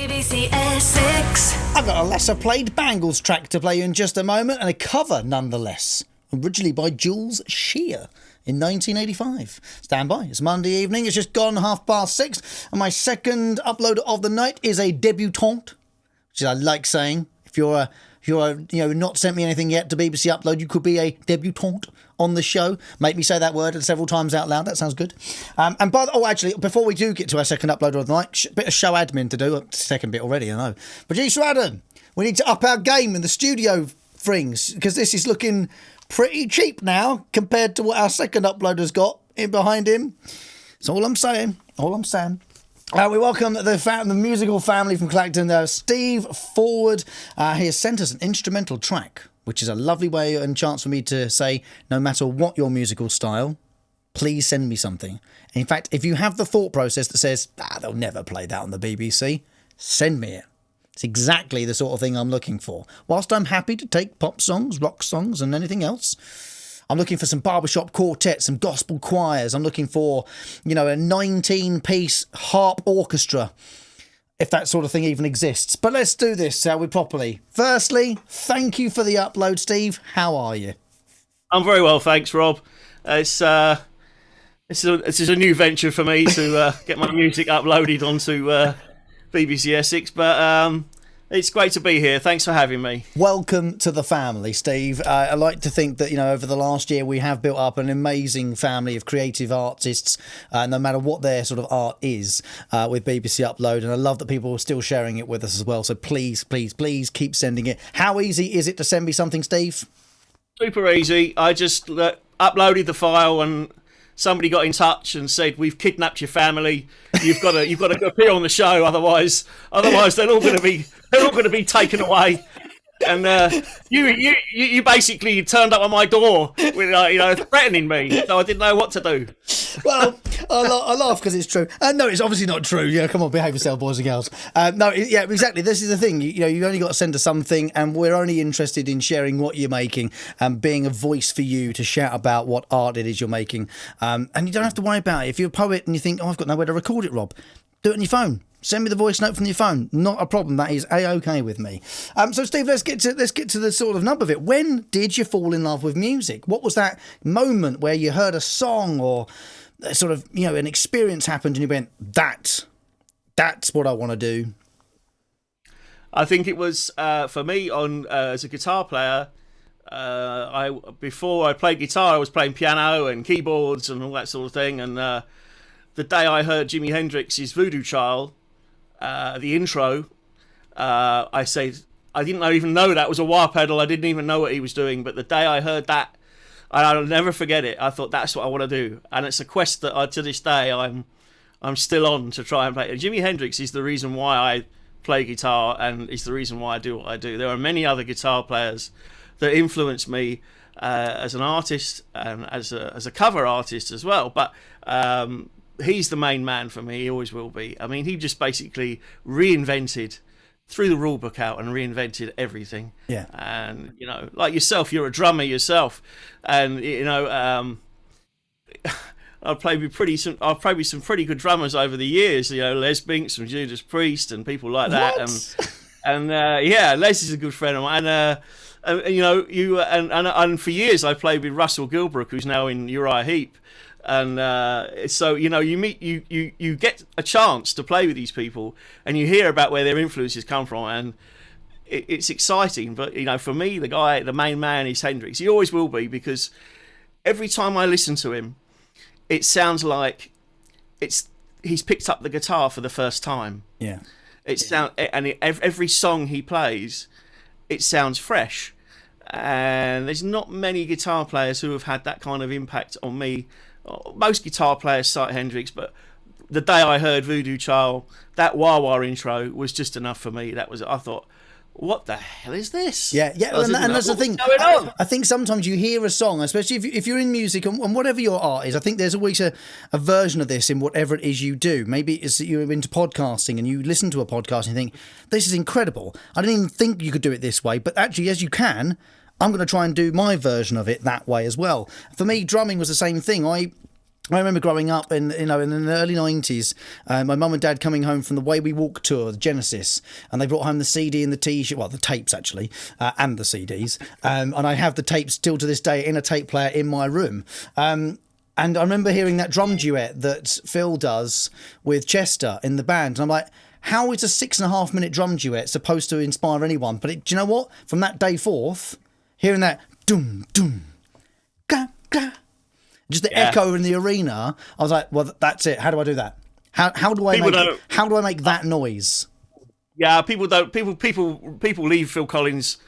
BBC Essex. I've got a lesser played Bangles track to play you in just a moment, and a cover nonetheless, originally by Jules Shear in 1985. Stand by, it's Monday evening, it's just gone 6:30, and my second upload of the night is a debutante, which I like saying. If you're not sent me anything yet to BBC Upload, you could be a debutante on the show. Make me say that word several times out loud. That sounds good. Actually, before we do get to our second upload of the night, bit of show admin to do. Second bit already, I know. Producer Adam, we need to up our game in the studio things, because this is looking pretty cheap now compared to what our second uploader's got in behind him. That's all I'm saying. We welcome the musical family from Clacton, Steve Forward. He has sent us an instrumental track, which is a lovely way and chance for me to say, no matter what your musical style, please send me something. In fact, if you have the thought process that says, they'll never play that on the BBC, send me it. It's exactly the sort of thing I'm looking for. Whilst I'm happy to take pop songs, rock songs and anything else, I'm looking for some barbershop quartets, some gospel choirs. I'm looking for, a 19-piece harp orchestra, if that sort of thing even exists. But let's do this, shall we, properly. Firstly, thank you for the upload, Steve. How are you? I'm very well, thanks, Rob. This is a new venture for me to get my music uploaded onto BBC Essex, but it's great to be here. Thanks for having me. Welcome to the family, Steve. I like to think that, over the last year we have built up an amazing family of creative artists, no matter what their sort of art is, with BBC Upload. And I love that people are still sharing it with us as well. So please, please, please keep sending it. How easy is it to send me something, Steve? Super easy. I just uploaded the file and somebody got in touch and said, "We've kidnapped your family. You've got to appear on the show. Otherwise they're all going to be taken away." And you basically turned up on my door with threatening me. So I didn't know what to do. Well, I laugh because it's true. No, it's obviously not true. Come on, behave yourself, boys and girls. Yeah, exactly. This is the thing. You only got to send us something, and we're only interested in sharing what you're making and being a voice for you to shout about what art it is you're making. And you don't have to worry about it. If you're a poet and you think, I've got nowhere to record it, Rob, do it on your phone. Send me the voice note from your phone. Not a problem. That is A-OK with me. So, Steve, let's get to the sort of nub of it. When did you fall in love with music? What was that moment where you heard a song or sort of, an experience happened and you went, that's what I want to do? I think it was, for me, as a guitar player, before I played guitar, I was playing piano and keyboards and all that sort of thing. And the day I heard Jimi Hendrix's Voodoo Child, the intro, I said, I didn't even know that was a wah pedal. I didn't even know what he was doing. But the day I heard that, I'll never forget it. I thought, that's what I want to do. And it's a quest that to this day I'm still on to try and play. And Jimi Hendrix is the reason why I play guitar, and it's the reason why I do what I do. There are many other guitar players that influenced me as an artist and as a cover artist as well. But he's the main man for me. He always will be. I mean, he just basically threw the rule book out and reinvented everything. Yeah. And, like yourself, you're a drummer yourself. And, I've played with some pretty good drummers over the years. Les Binks from Judas Priest and people like that. What? And Les is a good friend of mine. And for years I played with Russell Gilbrook, who's now in Uriah Heep. And so you get a chance to play with these people, and you hear about where their influences come from, and it's exciting. But for me, the main man is Hendrix. He always will be, because every time I listen to him, it sounds like he's picked up the guitar for the first time. Yeah. Every song he plays, it sounds fresh. And there's not many guitar players who have had that kind of impact on me. Most guitar players cite Hendrix, but the day I heard Voodoo Child, that wah-wah intro was just enough for me. I thought, what the hell is this? Yeah, and that's the thing. I think sometimes you hear a song, especially if you're in music and whatever your art is, I think there's always a version of this in whatever it is you do. Maybe it's that you're into podcasting and you listen to a podcast and you think, this is incredible. I didn't even think you could do it this way, but actually, as you can, I'm going to try and do my version of it that way as well. For me, drumming was the same thing. I remember growing up in the early 90s, my mum and dad coming home from the Way We Walk tour, the Genesis, and they brought home the CD and the T-shirt, well, the tapes actually, and the CDs. And I have the tapes still to this day in a tape player in my room. And I remember hearing that drum duet that Phil does with Chester in the band. And I'm like, how is a 6.5 minute drum duet supposed to inspire anyone? But do you know what? From that day forth, hearing that doom, doom, ga, ga, just the echo in the arena, I was like, well, that's it. How do I do that? How do I make that noise? Yeah, people leave Phil Collins.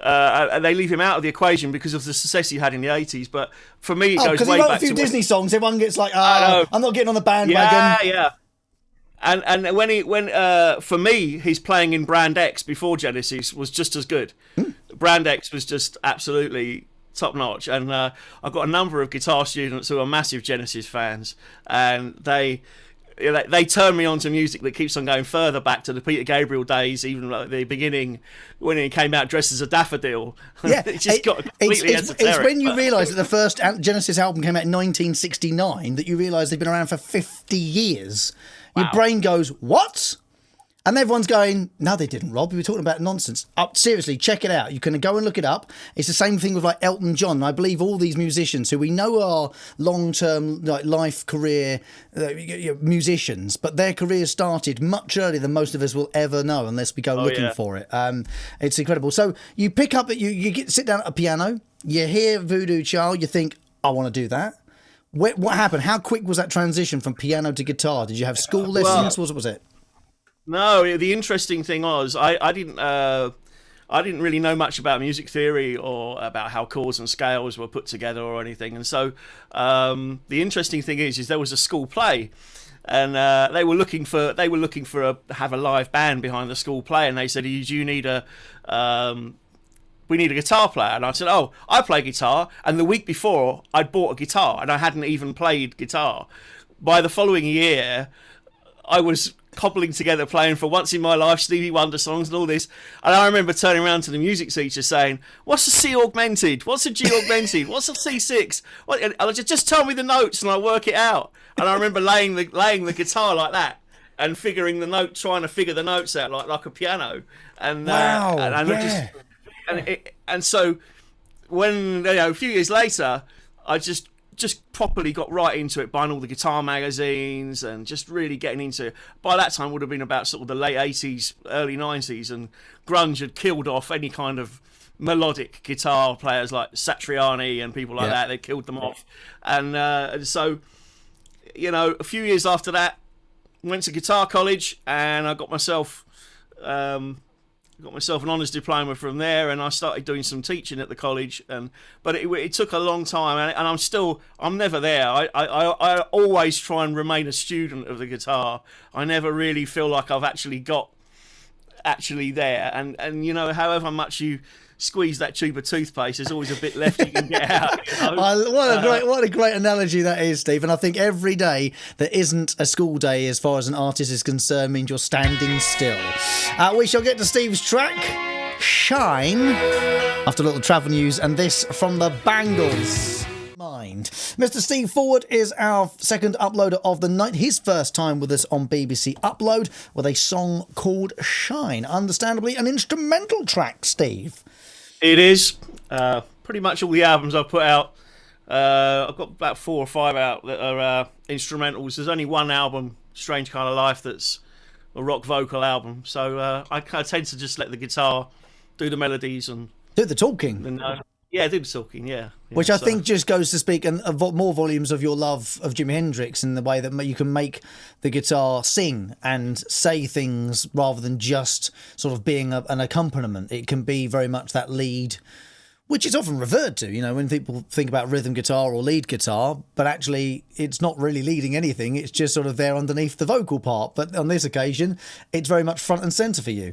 They leave him out of the equation because of the success he had in the 80s. But for me, it goes way back to... Because he wrote a few Disney songs. Everyone gets like, I'm not getting on the bandwagon. Yeah. And when for me, his playing in Brand X before Genesis was just as good. Brand X was just absolutely top notch, and I've got a number of guitar students who are massive Genesis fans, and they turn me on to music that keeps on going further back to the Peter Gabriel days, even at the beginning when he came out dressed as a daffodil. Yeah, it just got completely esoteric. It's when you realise that the first Genesis album came out in 1969 that you realise they've been around for 50 years. Wow. Your brain goes, what? And everyone's going, no, they didn't, Rob. We were talking about nonsense. Seriously, check it out. You can go and look it up. It's the same thing with like Elton John. I believe all these musicians who we know are long-term life career musicians, but their careers started much earlier than most of us will ever know unless we go looking for it. It's incredible. So you pick up, sit down at a piano, you hear Voodoo Child, you think, I want to do that. What happened? How quick was that transition from piano to guitar? Did you have school lessons? What was it? No, the interesting thing was I didn't really know much about music theory or about how chords and scales were put together or anything. And so the interesting thing is there was a school play, and they were looking for have a live band behind the school play, and they said, we need a guitar player. And I said, oh, I play guitar. And the week before, I'd bought a guitar, and I hadn't even played guitar. By the following year, I was cobbling together playing for once in my life Stevie Wonder songs and all this, and I remember turning around to the music teacher saying, what's a C augmented, what's a G augmented, what's a C6, and I just tell me the notes and I'll work it out. And I remember laying the guitar like that and trying to figure the notes out like a piano. And wow, and so when a few years later I just properly got right into it, buying all the guitar magazines and just really getting into it. By that time, it would have been about sort of the late 80s, early 90s, and grunge had killed off any kind of melodic guitar players like Satriani and people like that. They killed them off. And so, a few years after that, went to guitar college, and I got myself an honours diploma from there, and I started doing some teaching at the college. But it took a long time, and I'm never there. I always try and remain a student of the guitar. I never really feel like I've actually got there. And however much you squeeze that tube of toothpaste, there's always a bit left you can get out. What a great analogy that is, Steve. And I think every day that isn't a school day as far as an artist is concerned means you're standing still. We shall get to Steve's track, Shine, after a little travel news and this from the Bangles. Mr. Steve Forward is our second uploader of the night. His first time with us on BBC Upload with a song called Shine. Understandably, an instrumental track, Steve. It is. Pretty much all the albums I've put out, I've got about 4 or 5 out that are instrumentals. There's only one album, Strange Kind of Life, that's a rock vocal album. So I tend to just let the guitar do the melodies and do the talking. And, do the talking, yeah. Which I think just goes to speak more volumes of your love of Jimi Hendrix in the way that you can make the guitar sing and say things rather than just sort of being an accompaniment. It can be very much that lead, which is often referred to, when people think about rhythm guitar or lead guitar, but actually it's not really leading anything. It's just sort of there underneath the vocal part. But on this occasion, it's very much front and centre for you.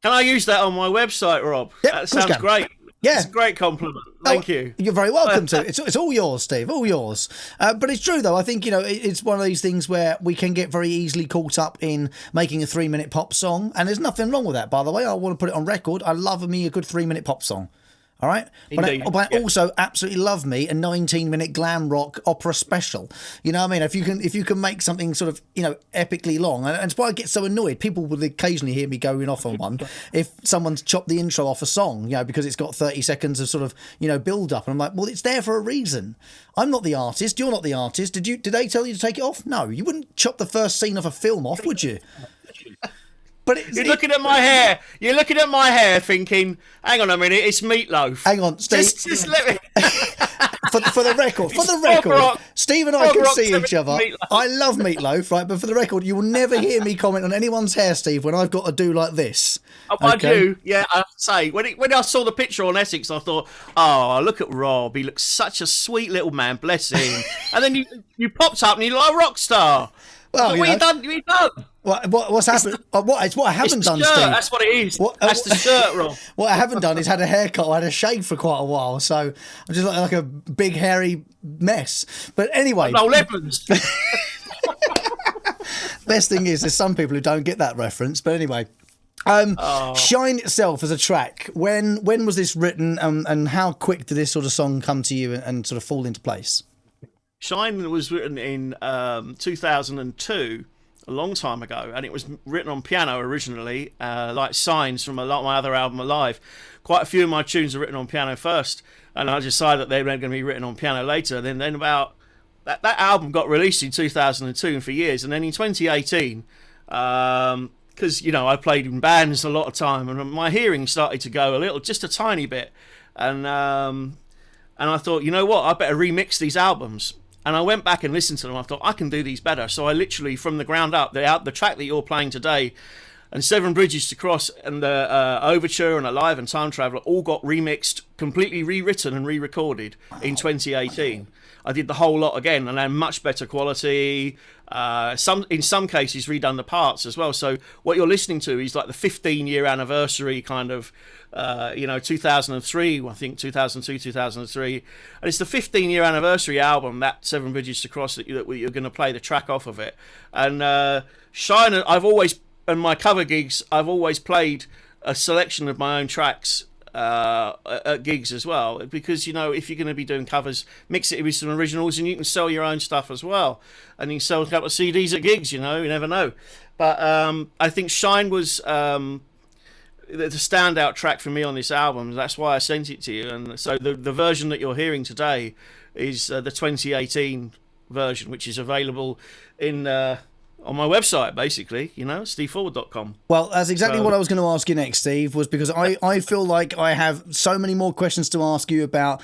Can I use that on my website, Rob? Yep, that sounds great. Yeah. It's a great compliment. Thank you. You're very welcome to. It's all yours, Steve. All yours. But it's true, though. I think, it's one of these things where we can get very easily caught up in making a 3-minute pop song. And there's nothing wrong with that, by the way. I want to put it on record. I love me a good 3-minute pop song. All right, Indeed, but yeah. also absolutely love me a 19-minute glam rock opera special. You know what I mean? If you can make something sort of epically long, and it's why I get so annoyed. People will occasionally hear me going off on one if someone's chopped the intro off a song, because it's got 30 seconds of sort of build up, and I'm like, well, it's there for a reason. I'm not the artist. You're not the artist. Did they tell you to take it off? No, you wouldn't chop the first scene of a film off, would you? But You're looking at my hair. You're looking at my hair, thinking, "Hang on a minute, it's Meatloaf." Hang on, Steve. Just let me. For the record, Steve and I can see each other. Meatloaf. I love Meatloaf, right? But for the record, you will never hear me comment on anyone's hair, Steve, when I've got to do like this. Oh, I do. Yeah, I have to say, when I saw the picture on Essex, I thought, "Oh, look at Rob. He looks such a sweet little man. Bless him." And then you popped up and you look like a rock star. Well, what have you done? What's happened? It's what I haven't done, shirt. Steve. That's what it is. That's the shirt, Rob. What I haven't done is had a haircut. I had a shave for quite a while, so I'm just like a big hairy mess. But anyway, no Evans. Best thing is, there's some people who don't get that reference. But anyway. Shine itself as a track. When was this written, and how quick did this sort of song come to you and sort of fall into place? Shine was written in 2002, a long time ago, and it was written on piano originally, like Signs from a lot of my other album, Alive. Quite a few of my tunes are written on piano first, and I decided that they were going to be written on piano later. Then about that album got released in 2002 and for years, and then in 2018, because I played in bands a lot of time, and my hearing started to go just a tiny bit, and I thought, you know what, I better remix these albums. And I went back and listened to them. I thought, I can do these better. So I literally, from the ground up, the track that you're playing today, and Seven Bridges to Cross, and the Overture, and Alive, and Time Traveller all got remixed, completely rewritten and re-recorded in 2018. I did the whole lot again, and then much better quality. In some cases, redone the parts as well. So what you're listening to is like the 15-year anniversary kind of, 2003, I think 2002, 2003, and it's the 15-year anniversary album, that Seven Bridges to Cross, that you're going to play the track off of it. And Shine, in my cover gigs, I've always played a selection of my own tracks at gigs as well, because if you're going to be doing covers, mix it with some originals, and you can sell your own stuff as well, and you can sell a couple of CDs at gigs. You never know. But I think Shine was the standout track for me on this album. That's why I sent it to you. And so the version that you're hearing today is the 2018 version, which is available on my website, basically, steveforward.com. Well, that's exactly what I was going to ask you next, Steve, was because I feel like I have so many more questions to ask you about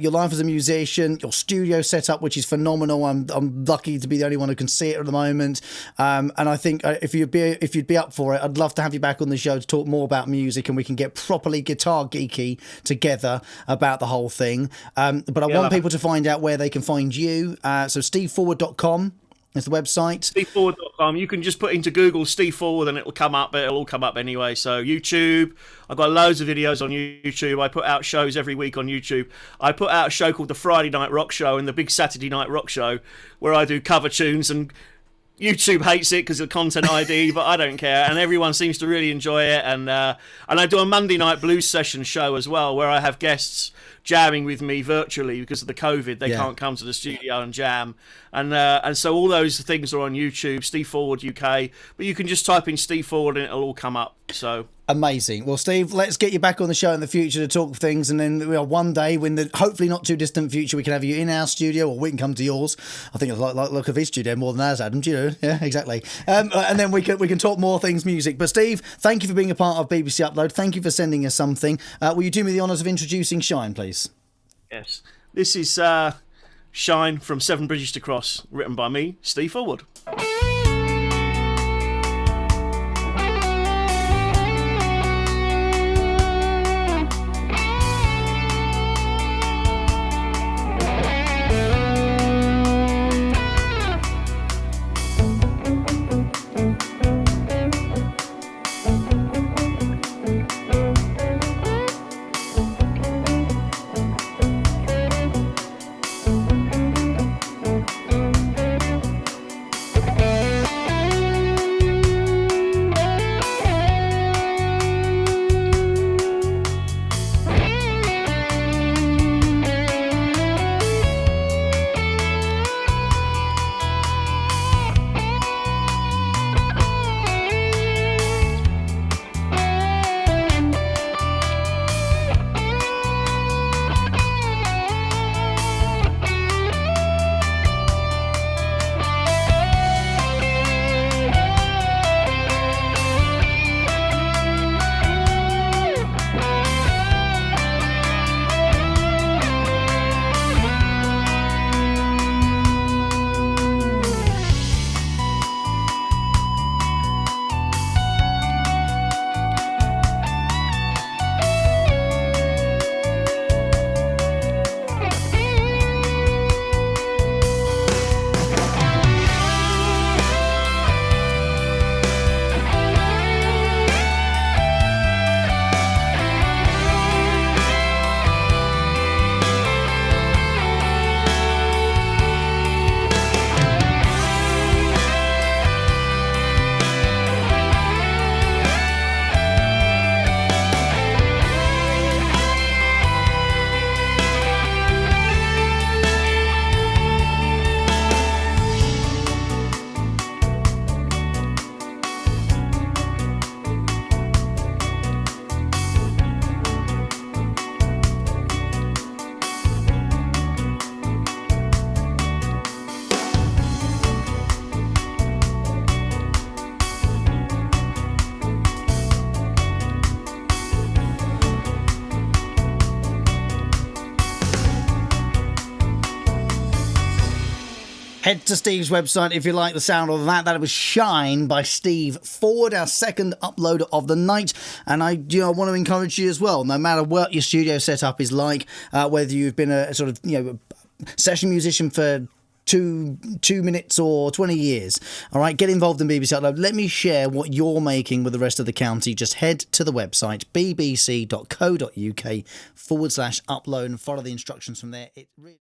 your life as a musician, your studio setup, which is phenomenal. I'm lucky to be the only one who can see it at the moment. And I think if you'd be up for it, I'd love to have you back on the show to talk more about music, and we can get properly guitar geeky together about the whole thing. But I want people to find out where they can find you. So steveforward.com. Is the website. steveforward.com. You can just put into Google Steve Forward and it'll come up, but it'll all come up anyway. So YouTube, I've got loads of videos on YouTube. I put out shows every week on YouTube. I put out a show called the Friday Night Rock Show and the Big Saturday Night Rock Show, where I do cover tunes, and YouTube hates it because of content ID, but I don't care, and everyone seems to really enjoy it. And I do a Monday night blues session show as well, where I have guests jamming with me virtually because of the COVID. They can't come to the studio and jam, and so all those things are on YouTube, Steve Forward UK. But you can just type in Steve Forward and it'll all come up. So amazing. Well, Steve, let's get you back on the show in the future to talk things, and then one day, when the hopefully not too distant future, we can have you in our studio, or we can come to yours. I think I like the look of his studio more than ours, Adam. Do you? Yeah, exactly. And then we can talk more things music. But Steve, thank you for being a part of BBC Upload. Thank you for sending us something. Will you do me the honours of introducing Shine, please? Yes. This is Shine from Seven Bridges to Cross, written by me, Steve Forward. Head to Steve's website if you like the sound of that. That was Shine by Steve Ford, our second upload of the night. And I want to encourage you as well, no matter what your studio setup is like, whether you've been a sort of, session musician for 2 minutes or 20 years. All right, get involved in BBC Upload. Let me share what you're making with the rest of the county. Just head to the website, bbc.co.uk/upload, and follow the instructions from there. It really